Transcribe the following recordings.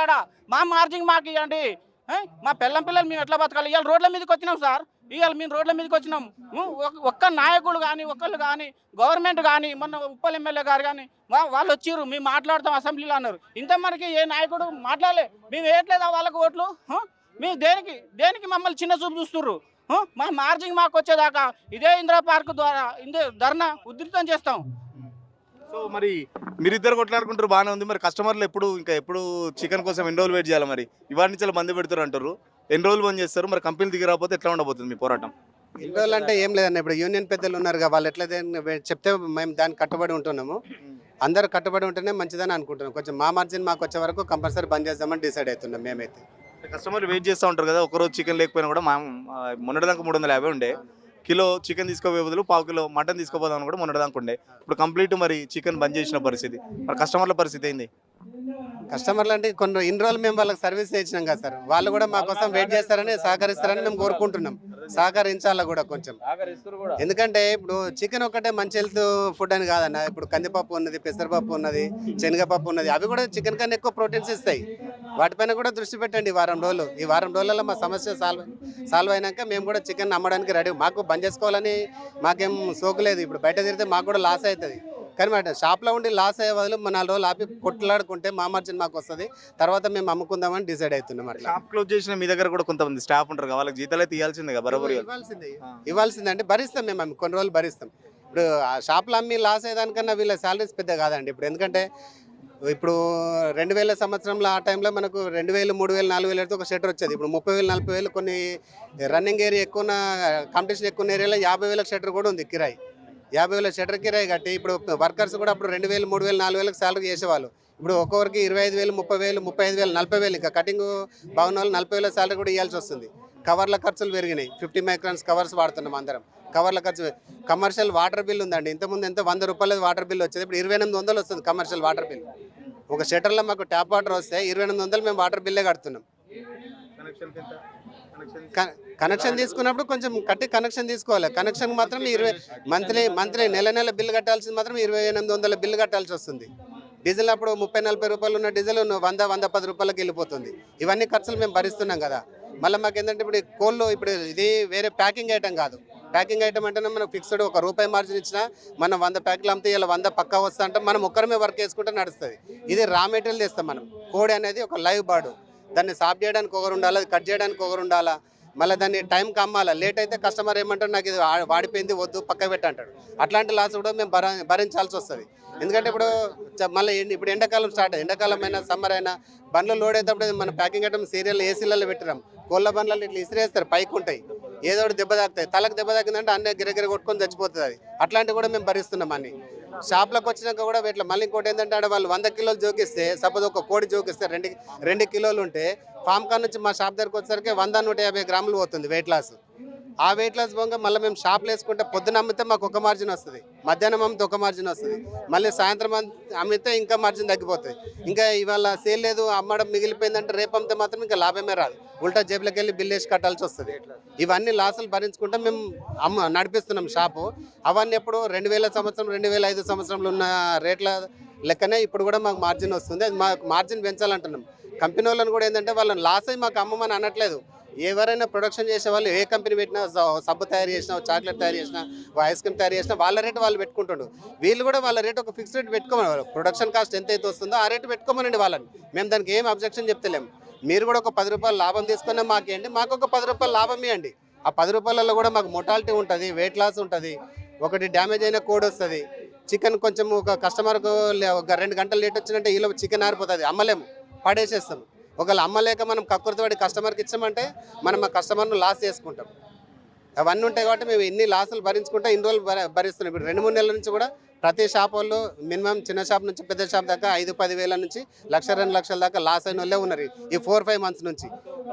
కాడ మా మార్జిన్ మాకు ఇవ్వండి. మా పిల్లలు మేము ఎట్లా బతకాలి? ఇవాళ రోడ్ల మీదకి వచ్చినాం సార్, ఇవాళ మేము రోడ్ల మీదకి వచ్చినాం. ఒక్క నాయకుడు కానీ ఒక్కళ్ళు కానీ గవర్నమెంట్ కానీ మొన్న ఉప్పల్ ఎమ్మెల్యే గారు కానీ వాళ్ళు వచ్చిర్రు, మేము మాట్లాడతాం అసెంబ్లీలో అన్నారు. ఇంత మనకి ఏ నాయకుడు మాట్లాడలే. మేము వేయట్లేదా వాళ్ళకు ఓట్లు? మేము దేనికి మమ్మల్ని చిన్న చూపు చూస్తుర్రు? మా మార్జిన్ మాకు వచ్చేదాకా ఇదే ఇందిరా పార్క్ ద్వారా ధర్నా ఉధృతం చేస్తాం. సో మరి మీరిద్దరు కొట్లాడుకుంటారు, బాగానే ఉంది. మరి కస్టమర్లు ఎప్పుడు చికెన్ కోసం ఎన్ని రోజులు వెయిట్ చేయాలి? మరి ఇవాళ నుంచి మంది పెడతారు అంటారు, ఎన్ని రోజులు బంద్ చేస్తారు? మరి కంపెనీలు దిగి రాకపోతే ఎట్లా ఉండబోతుంది మీ పోరాటం? ఎన్ని రోజులు అంటే ఏం లేదన్న, ఇప్పుడు యూనియన్ పెద్దలు ఉన్నారు కదా, వాళ్ళు ఎట్లా చెప్తే మేము దానికి కట్టుబడి ఉంటున్నాము. అందరూ కట్టుబడి ఉంటేనే మంచిదని అనుకుంటున్నాం. కొంచెం మా మార్జిన్ మాకు వచ్చే వరకు కంపల్సరీ బంద్ చేద్దామని డిసైడ్ అవుతున్నాం మేమైతే. కస్టమర్లు వెయిట్ చేస్తూ ఉంటారు కదా, ఒకరోజు చికెన్ లేకపోయినా కూడా మొన్నటిదాకా 350 ఉండే, కిలో చికెన్ తీసుకోపోయే బదులు పావు కిలో మటన్ తీసుకోపోదామని కూడా మొన్నటిదాకా ఉండే. ఇప్పుడు కంప్లీట్ మరి చికెన్ బంద్ చేసిన పరిస్థితి, మరి కస్టమర్ల పరిస్థితి ఏంది? కస్టమర్లు అంటే కొన్ని ఇన్ని రోజులు మేము వాళ్ళకి సర్వీస్ ఇచ్చినాం కదా సార్, వాళ్ళు కూడా మా కోసం వెయిట్ చేస్తారని సహకరిస్తారని మేము కోరుకుంటున్నాం. సహకరించాలా కూడా కొంచెం, ఎందుకంటే ఇప్పుడు చికెన్ ఒకటే మంచి హెల్త్ ఫుడ్ అని కాదన్న. ఇప్పుడు కందిపప్పు ఉన్నది, పెసరపప్పు ఉన్నది, శనగపప్పు ఉన్నది, అవి కూడా చికెన్ కన్నా ఎక్కువ ప్రోటీన్స్ ఇస్తాయి. వాటిపైన కూడా దృష్టి పెట్టండి. ఈ వారం రోజులలో మా సమస్య సాల్వ్ అయినాక మేము కూడా చికెన్ అమ్మడానికి రెడీ. మాకు బంద్ చేసుకోవాలని మాకేం సోకులేదు. ఇప్పుడు బయట తిరిగితే మాకు కూడా లాస్ అవుతుంది. కానీ మాట షాప్లో ఉండి లాస్ అయ్యే బదులు 4 రోజులు ఆపి కొట్లాడుకుంటే మా మార్జిన్ మాకు వస్తుంది, తర్వాత మేము అమ్ముకుందామని డిసైడ్ అవుతున్నాం. అట్లా షాప్ క్లోజ్ చేసిన మీ దగ్గర కూడా కొంతమంది స్టాఫ్ ఉంటారు కదా, వాళ్ళకి జీతాలు అయితే ఇవ్వాల్సిందే కదా, బరాబర్ ఇవ్వాల్సిందే అంటే భరిస్తాం మేము కొన్ని రోజులు భరిస్తాం. ఇప్పుడు ఆ షాప్లో అమ్మి లాస్ అయ్యేదానికన్నా వీళ్ళ శాలరీస్ పెద్ద కాదండి. ఇప్పుడు ఎందుకంటే ఇప్పుడు 2000 సంవత్సరంలో ఆ టైంలో మనకు 2000, 3000, 4000 అయితే ఒక షట్టర్ వచ్చేది. ఇప్పుడు 30,000, 40,000 కొన్ని రన్నింగ్ ఏరియా ఎక్కువ కాంపిటీషన్ ఎక్కువ ఏరియాలో 50,000 షట్టర్ కూడా ఉంది కిరాయి. 50,000 షట్టర్ కిరాయి కట్టి ఇప్పుడు వర్కర్స్ కూడా అప్పుడు 2,000, 3,000, 4,000 శాలరీ చేసేవాళ్ళు. ఇప్పుడు ఒక్కొక్కరికి 25,000, 30,000, 35,000, 40,000, ఇంకా కటింగ్ బాగున్న వాళ్ళు 40,000 శాలరీ కూడా ఇవ్వాల్సి వస్తుంది. కవర్ల ఖర్చులు పెరిగినాయి. 50 మైక్రాన్స్ కవర్స్ వాడుతున్నాం అందరం. కవర్ల ఖర్చు, కమర్షియల్ వాటర్ బిల్ ఉందండి. ఇంతకుముందు ఎంత 100 రూపాయలు వాటర్ బిల్ వచ్చేది, ఇప్పుడు 2,800 వస్తుంది కమర్షియల్ వాటర్ బిల్. ఒక షటర్లో మాకు ట్యాప్ వాటర్ వస్తే 2,800 మేము వాటర్ బిల్లే కడుతున్నాం. కనెక్షన్ తీసుకున్నప్పుడు కొంచెం కట్టి కనెక్షన్ తీసుకోవాలి. కనెక్షన్ మాత్రం మంత్లీ నెల బిల్లు కట్టాల్సింది మాత్రం 2,800 బిల్లు కట్టాల్సి వస్తుంది. డీజిల్ అప్పుడు 30-40 రూపాయలు ఉన్న డీజిల్ 100-110 రూపాయలకి వెళ్ళిపోతుంది. ఇవన్నీ ఖర్చులు మేము భరిస్తున్నాం కదా. మళ్ళీ మాకు ఏంటంటే ఇప్పుడు కోళ్ళు, ఇప్పుడు ఇది వేరే ప్యాకింగ్ ఐటమ్ కాదు. ప్యాకింగ్ ఐటమ్ అంటేనే మనకు ఫిక్స్డ్ ₹1 మార్జిన్ ఇచ్చినా మనం 100 ప్యాకెట్లు అమ్మితే ఇలా 100 పక్కా వస్తా అంటే మనం ఒక్కరమే వర్క్ చేసుకుంటే నడుస్తుంది. ఇది రా మెటీరియల్ తెస్తాం మనం. కోడి అనేది ఒక లైవ్ బాడు, దాన్ని సాఫ్ చేయడానికి ఒకరు ఉండాలి, అది కట్ చేయడానికి ఒకరు ఉండాలా, మళ్ళీ దాన్ని టైంకి అమ్మాలా. లేట్ అయితే కస్టమర్ ఏమంటాడు, నాకు ఇది వాడిపోయింది వద్దు పక్క పెట్టంటాడు. అట్లాంటి లాస్ కూడా మేము భరించాల్సి వస్తుంది. ఎందుకంటే మళ్ళీ ఇప్పుడు ఎండాకాలం స్టార్ట్, ఎండాకాలం అయినా సమ్మర్ అయినా బండ్లు లోడ్ అయ్యేటప్పుడు మన ప్యాకింగ్ ఐటమ్ సీరియల్ ఏసీలలో పెట్టినాం. కోళ్ళ బండ్లలో ఇట్లా ఇసిరేస్తారు, పైకి ఉంటాయి, ఏదో ఒకటి దెబ్బ తాకుతాయి. తలకు దెబ్బ తాకిందంటే అన్నీ గిరగిర కొట్టుకొని చచ్చిపోతుంది. అది అట్లాంటివి కూడా మేము భరిస్తున్నాం. అన్ని షాప్లోకి వచ్చినాక కూడా ఇట్లా మళ్ళీ ఇంకోటి ఏంటంటే వాళ్ళు 100 కిలోలు జోకిస్తే, సపోజ్ ఒక కోడి జోకిస్తే 2 కిలోలు ఉంటే ఫామ్ కార్ నుంచి మా షాప్ దగ్గరకు వచ్చేసరికి 100-150 గ్రాములు పోతుంది వెయిట్ లాస్. ఆ వెయిట్ లాస్ పోగా మళ్ళీ మేము షాప్లో వేసుకుంటే పొద్దున అమ్మితే మాకు ఒక మార్జిన్ వస్తుంది, మధ్యాహ్నం అమ్మితే ఒక మార్జిన్ వస్తుంది, మళ్ళీ సాయంత్రం అమ్మితే ఇంకా మార్జిన్ తగ్గిపోతుంది. ఇంకా ఇవాళ సేల్ లేదు, అమ్మడం మిగిలిపోయిందంటే రేపు అమ్మితే మాత్రం ఇంకా లాభమే రాదు, ఉల్టా జేబులోకి వెళ్ళి బిల్ వేసి కట్టాల్సి వస్తుంది. ఇవన్నీ లాసులు భరించుకుంటే మేము నడిపిస్తున్నాం షాపు. అవన్నీ ఎప్పుడు 2000 సంవత్సరం 2005 సంవత్సరంలో ఉన్న రేట్ల లెక్కనే ఇప్పుడు కూడా మాకు మార్జిన్ వస్తుంది. అది మాకు మార్జిన్ పెంచాలంటున్నాం. కంపెనీ వాళ్ళని కూడా ఏంటంటే వాళ్ళని లాస్ అయ్యి మాకు అమ్మమని అనట్లేదు. ఎవరైనా ప్రొడక్షన్ చేసే వాళ్ళు ఏ కంపెనీ పెట్టినా, సబ్బు తయారు చేసినా, చాక్లెట్ తయారు చేసినా, ఐస్ క్రీమ్ తయారు చేసినా వాళ్ళ రేటు వాళ్ళు పెట్టుకుంటుండు. వీళ్ళు కూడా వాళ్ళ రేటు ఒక ఫిక్స్డ్ రేట్ పెట్టుకోమని, ప్రొడక్షన్ కాస్ట్ ఎంత అయితే వస్తుందో ఆ రేటు పెట్టుకోమనండి వాళ్ళని. మేము దానికి ఏం అబ్జెక్షన్ చెప్తలేము. మీరు కూడా ఒక 10 రూపాయలు లాభం తీసుకున్నా మాకేంటి, మాకు ఒక 10 రూపాయలు లాభం ఇవ్వండి. ఆ 10 రూపాయలలో కూడా మాకు మొటాలిటీ ఉంటుంది, వెయిట్ లాస్ ఉంటుంది, ఒకటి డ్యామేజ్ అయిన కోడ్ వస్తుంది. చికెన్ కొంచెం ఒక కస్టమర్కు ఒక 2 గంటలు లేట్ వచ్చిందంటే ఈలో చికెన్ ఆరిపోతుంది, అమ్మలేము, పడేసేస్తాం. ఒకవేళ అమ్మలేక మనం కక్కుర్తిపడి కస్టమర్కి ఇచ్చామంటే మనం ఆ కస్టమర్ను లాస్ చేసుకుంటాం. అవన్నీ ఉంటాయి కాబట్టి మేము ఎన్ని లాసులు భరించుకుంటే ఇన్ని రోజులు భరిస్తున్నాం. ఇప్పుడు 2-3 నెలల నుంచి కూడా ప్రతి షాప్ వాళ్ళు మినిమం చిన్న షాప్ నుంచి పెద్ద షాప్ దాకా 5-10 వేల నుంచి 1,00,000-2 లక్షల దాకా లాస్ అయిన వాళ్ళే ఉన్నారు ఈ 4-5 మంత్స్ నుంచి.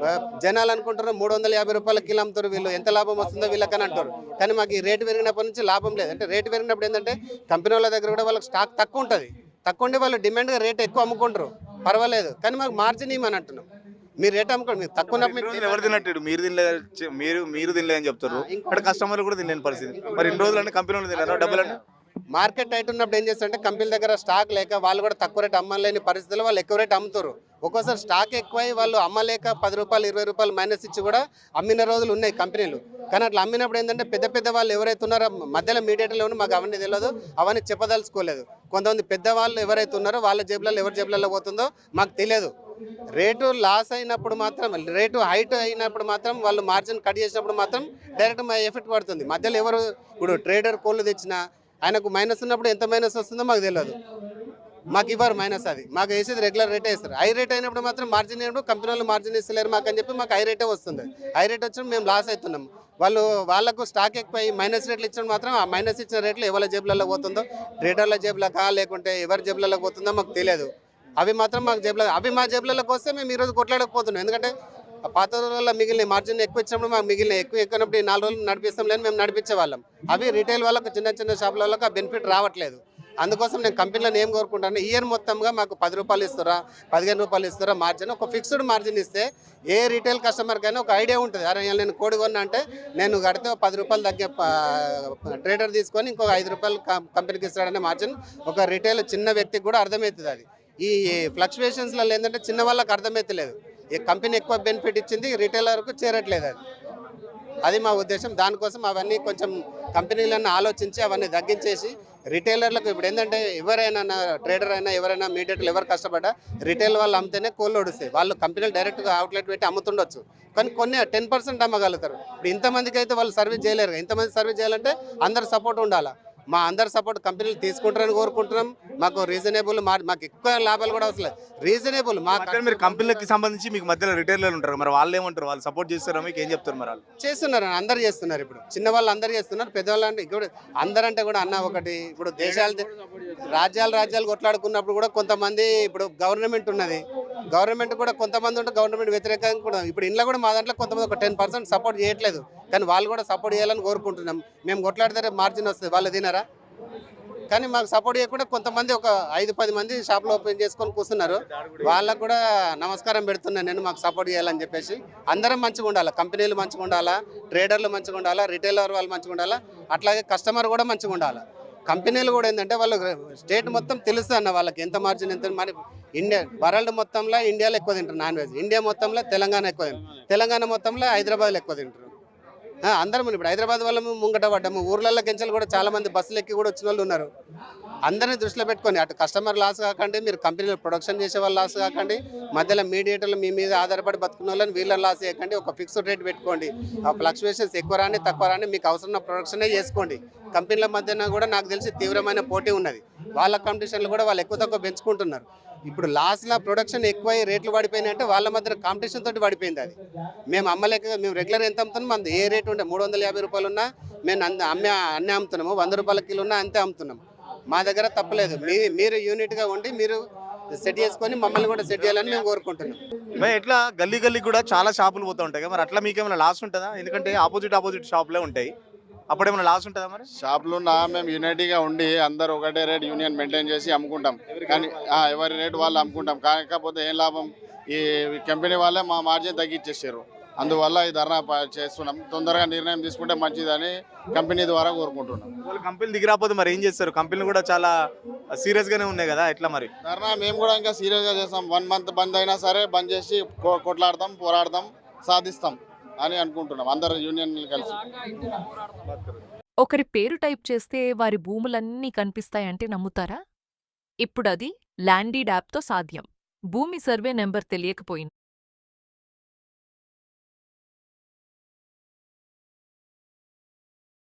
జనాలు అనుకుంటారు 350 రూపాయల కిలో అమ్ముతారు, వీళ్ళు ఎంత లాభం వస్తుందో వీళ్ళకని అంటారు. కానీ మాకు ఈ రేటు పెరిగినప్పటి నుంచి లాభం లేదు. అంటే రేటు పెరిగినప్పుడు ఏంటంటే కంపెనీ వాళ్ళ దగ్గర కూడా వాళ్ళకి స్టాక్ తక్కువ ఉంటుంది, తక్కువ ఉండి వాళ్ళు డిమాండ్గా రేట్ ఎక్కువ అమ్ముకుంటారు, పర్వాలేదు. కానీ మాకు మార్జిన్ ఇవ్వమని అంటున్నాం. మీరు రేట్ అమ్ముకోండి, మీరు తక్కువ ఎవరు తిన్నట్టు మీరు తినలేదు, మీరు తినలేదని చెప్తారు. అక్కడ కస్టమర్లు కూడా తినలేని పరిస్థితి. మరి ఇన్ని రోజులు అంటే కంపెనీ వాళ్ళు తిన్నారు డబ్బులు అంటే మార్కెట్ టైట్ ఉన్నప్పుడు ఏం చేస్తారంటే కంపెనీల దగ్గర స్టాక్ లేక వాళ్ళు కూడా తక్కువ రేట్ అమ్మలేని పరిస్థితుల్లో వాళ్ళు ఎక్కువ రేట్ అమ్ముతారు. ఒక్కోసారి స్టాక్ ఎక్కువై వాళ్ళు అమ్మలేక 10 రూపాయలు 20 రూపాయలు మైనస్ ఇచ్చి కూడా అమ్మిన రోజులు ఉన్నాయి కంపెనీలు. కానీ అట్లా అమ్మినప్పుడు ఏంటంటే పెద్ద పెద్ద వాళ్ళు ఎవరైతే ఉన్నారో మధ్యలో మీడియేటర్లు ఎవరు మాకు అవన్నీ తెలియదు, అవన్నీ చెప్పదలుచుకోలేదు. కొంతమంది పెద్దవాళ్ళు ఎవరైతే ఉన్నారో వాళ్ళ జేబులలో ఎవరి జేబులలో పోతుందో మాకు తెలియదు. రేటు లాస్ అయినప్పుడు మాత్రం, రేటు హైట్ అయినప్పుడు మాత్రం వాళ్ళు మార్జిన్ కట్ చేసినప్పుడు మాత్రం డైరెక్ట్ మా ఎఫెక్ట్ పడుతుంది. మధ్యలో ఎవరు ఇప్పుడు ట్రేడర్ కోళ్ళు తెచ్చినా ఆయనకు మైనస్ ఉన్నప్పుడు ఎంత మైనస్ వస్తుందో మాకు తెలియదు. మాకు ఇవ్వరు మైనస్, అది మాకు వేసేది రెగ్యులర్ రేటే వేస్తారు. హై రేట్ అయినప్పుడు మాత్రం మార్జిన్ అయినప్పుడు కంపెనీ వాళ్ళు మార్జిన్ ఇస్తలేరు మాకు అని చెప్పి మాకు హై రేటే వస్తుంది. హై రేట్ వచ్చినప్పుడు మేము లాస్ అవుతున్నాం. వాళ్ళకు స్టాక్ ఎక్కువ మైనస్ రేట్లు ఇచ్చినప్పుడు మాత్రం ఆ మైనస్ ఇచ్చిన రేట్లు ఎవరి జేబులలో పోతుందో, ట్రేడర్ల జేబులకా లేకుంటే ఎవరి జేబులలో పోతుందో మాకు తెలియదు. అవి మాత్రం మాకు జేబులో, అవి మా జేబులలోకి వస్తే మేము ఈరోజు కొట్లాడకపోతున్నాం. ఎందుకంటే పాత రోజుల్లో మిగిలిన మార్జిన్ ఎక్కువ ఇచ్చినప్పుడు మాకు మిగిలిన ఎక్కువనప్పుడు 4 రోజులు నడిపిస్తాం లేని మేము నడిపించే వాళ్ళం. అవి రిటైల్ వాళ్ళకు చిన్న చిన్న షాపుల వాళ్ళకి ఆ బెనిఫిట్ రావట్లేదు. అందుకోసం నేను కంపెనీలను ఏం కోరుకుంటాను, ఇయర్ మొత్తంగా మాకు 10 రూపాయలు ఇస్తారా 15 రూపాయలు ఇస్తారా మార్జిన్, ఒక ఫిక్స్డ్ మార్జిన్ ఇస్తే ఏ రీటైల్ కస్టమర్కైనా ఒక ఐడియా ఉంటుంది. అరే నేను కోడి కొన్నా అంటే నేను కడితే 10 రూపాయలు తగ్గే ట్రేడర్ తీసుకొని ఇంకొక 5 రూపాయలు కంపెనీకి ఇస్తాడనే మార్జిన్ ఒక రిటైల్ చిన్న వ్యక్తికి కూడా అర్థమవుతుంది. అది ఈ ఫ్లక్చువేషన్స్లలో ఏంటంటే చిన్న వాళ్ళకి అర్థమవుతలేదు. ఈ కంపెనీ ఎక్కువ బెనిఫిట్ ఇచ్చింది, రిటైలర్కు చేరట్లేదు. అది మా ఉద్దేశం. దానికోసం అవన్నీ కొంచెం కంపెనీలను ఆలోచించి అవన్నీ తగ్గించేసి రిటైలర్లకు, ఇప్పుడు ఏంటంటే ఎవరైనా ట్రేడర్ అయినా ఎవరైనా మీడియేటర్లు ఎవరు కష్టపడ్డా రిటైల్ వాళ్ళు అమ్మితేనే కోళ్ళు ఒడుస్తాయి. వాళ్ళు కంపెనీలు డైరెక్ట్గా అవుట్లెట్ పెట్టి అమ్ముతుండొచ్చు, కానీ కొన్ని 10% అమ్మగలుగుతారు. ఇప్పుడు ఇంతమందికి అయితే వాళ్ళు సర్వీస్ చేయలేరు. ఇంతమంది సర్వీస్ చేయాలంటే అందరు సపోర్ట్ ఉండాలి. మా అందరి సపోర్ట్ కంపెనీలు తీసుకుంటారని కోరుకుంటున్నాం. మాకు రీజనబుల్, మాకు ఎక్కువ లాభాలు కూడా అవసరం లేదు, రీజనబుల్. మధ్యలో మీరు కంపెనీలకి సంబంధించి మీకు మధ్యలో రిటైలర్లు ఉంటారు, మరి వాళ్ళు ఏమంటారు? వాళ్ళు సపోర్ట్ చేస్తారా మీకు? ఏం చెప్తారు మరి? వాళ్ళు చేస్తున్నారు, అందరు చేస్తున్నారు. ఇప్పుడు చిన్న వాళ్ళు అందరు చేస్తున్నారు, పెద్దవాళ్ళు అంటే ఇప్పుడు అందరంటే కూడా అన్న ఒకటి, ఇప్పుడు రాజ్యాలు కొట్లాడుకున్నప్పుడు కూడా కొంతమంది, ఇప్పుడు గవర్నమెంట్ ఉన్నది, గవర్నమెంట్ కూడా కొంతమంది ఉంటే గవర్నమెంట్ వ్యతిరేకంగా కూడా, ఇప్పుడు ఇంట్లో కూడా మా దాంట్లో కొంతమంది ఒక 10% సపోర్ట్ చేయట్లేదు, కానీ వాళ్ళు కూడా సపోర్ట్ చేయాలని కోరుకుంటున్నాం. మేము కొట్లాడితే మార్జిన్ వస్తుంది, వాళ్ళు తినరా? కానీ మాకు సపోర్ట్ చేయకుండా కొంతమంది ఒక 5-10 మంది షాప్లో ఓపెన్ చేసుకొని కూర్చున్నారు. వాళ్ళకు కూడా నమస్కారం పెడుతున్నాను నేను, మాకు సపోర్ట్ చేయాలని చెప్పేసి. అందరం మంచిగా ఉండాలి, కంపెనీలు మంచిగా ఉండాలా, ట్రేడర్లు మంచిగా ఉండాలా, రిటైలర్ వాళ్ళు మంచిగా ఉండాలా, అట్లాగే కస్టమర్ కూడా మంచిగా ఉండాలి. కంపెనీలు కూడా ఏంటంటే వాళ్ళు స్టేట్ మొత్తం తెలుస్తుంది అన్న వాళ్ళకి ఎంత మార్జిన్ ఎంత. మరి ఇండియా వరల్డ్ మొత్తంలో ఇండియాలో ఎక్కువ తింటారు నాన్ వెజ్, ఇండియా మొత్తంలో తెలంగాణ ఎక్కువ తింటారు, తెలంగాణ మొత్తంలో హైదరాబాద్లో ఎక్కువ తింటారు. అందరం ఇప్పుడు హైదరాబాద్ వల్ల ముంగట పడ్డాము, ఊర్లలో కెంచలు కూడా చాలా మంది బస్సులు ఎక్కి కూడా వచ్చిన వాళ్ళు ఉన్నారు. అందరినీ దృష్టిలో పెట్టుకొని అటు కస్టమర్ లాస్ కాకండి, మీరు కంపెనీలో ప్రొడక్షన్ చేసే వాళ్ళు లాస్ కాకండి, మధ్యలో మీడియేటర్లు మీ మీద ఆధారపడి బతుకున్న వాళ్ళని వీళ్ళని లాస్ చేయకండి. ఒక ఫిక్స్డ్ రేట్ పెట్టుకోండి. ఆ ఫ్లక్చువేషన్స్ ఎక్కువ రాని తక్కువ రాని మీకు అవసరం ప్రొడక్షనే చేసుకోండి. కంపెనీల మధ్యన కూడా నాకు తెలిసి తీవ్రమైన పోటీ ఉన్నది. వాళ్ళ కాంపిటీషన్లు కూడా వాళ్ళు ఎక్కువ తక్కువ పెంచుకుంటున్నారు. ఇప్పుడు లాస్ట్లో ప్రొడక్షన్ ఎక్కువ రేట్లు పడిపోయినాయి అంటే వాళ్ళ మధ్య కాంపిటీషన్ తోటి పడిపోయింది. అది మేము అమ్మలేక, మేము రెగ్యులర్ ఎంత అమ్ముతున్నాం, మన ఏ రేట్ ఉంటే 350 రూపాయలు ఉన్నా మేము అన్నీ అమ్ముతున్నాము, 100 రూపాయల కిలో ఉన్నా అంతే అమ్ముతున్నాం. మా దగ్గర తప్పలేదు. మీరు యూనిట్గా ఉండి మీరు సెట్ చేసుకొని మమ్మల్ని కూడా సెట్ చేయాలని మేము కోరుకుంటున్నాం. ఎట్లా గల్లీ కూడా చాలా షాపులు పోతూ ఉంటాయి, మరి అట్లా మీకేమైనా లాస్ ఉంటుందా? ఎందుకంటే ఆపోజిట్ షాపులే ఉంటాయి, అప్పుడేమైనా లాస్ ఉంటుందా? మరి షాపులు మేము యూనిటీగా ఉండి అందరు ఒకటే రేట్ యూనియన్ మెయింటైన్ చేసి అమ్ముకుంటాం, కానీ ఎవరి రేటు వాళ్ళు అమ్ముకుంటాం. కాకపోతే ఏం లాభం, ఈ కంపెనీ వాళ్ళే మా మార్జిన్ తగ్గించేసారు. అందువల్ల ఈ ధర్నా చేస్తున్నాం. తొందరగా నిర్ణయం తీసుకుంటే మంచిదని కంపెనీ ద్వారా కోరుకుంటున్నాం. వాళ్ళు కంపెనీ దిగి రాకపోతే మరి ఏం చేస్తారు? కంపెనీలు కూడా చాలా సీరియస్గానే ఉన్నాయి కదా, ఎట్లా మరి? ధర్నా మేము కూడా ఇంకా సీరియస్గా చేస్తాం. 1 మంత్ బంద్ అయినా సరే బంద్ చేసి కొట్లాడతాం, పోరాడతాం, సాధిస్తాం అని అనుకుంటున్నాం అందరు యూనియన్ కలిసి. ఒకరి పేరు టైప్ చేస్తే వారి భూములన్నీ కనిపిస్తాయంటే నమ్ముతారా? ఇప్పుడది ల్యాండీడ్ యాప్తో సాధ్యం. భూమి సర్వే నెంబర్ తెలియకపోయినా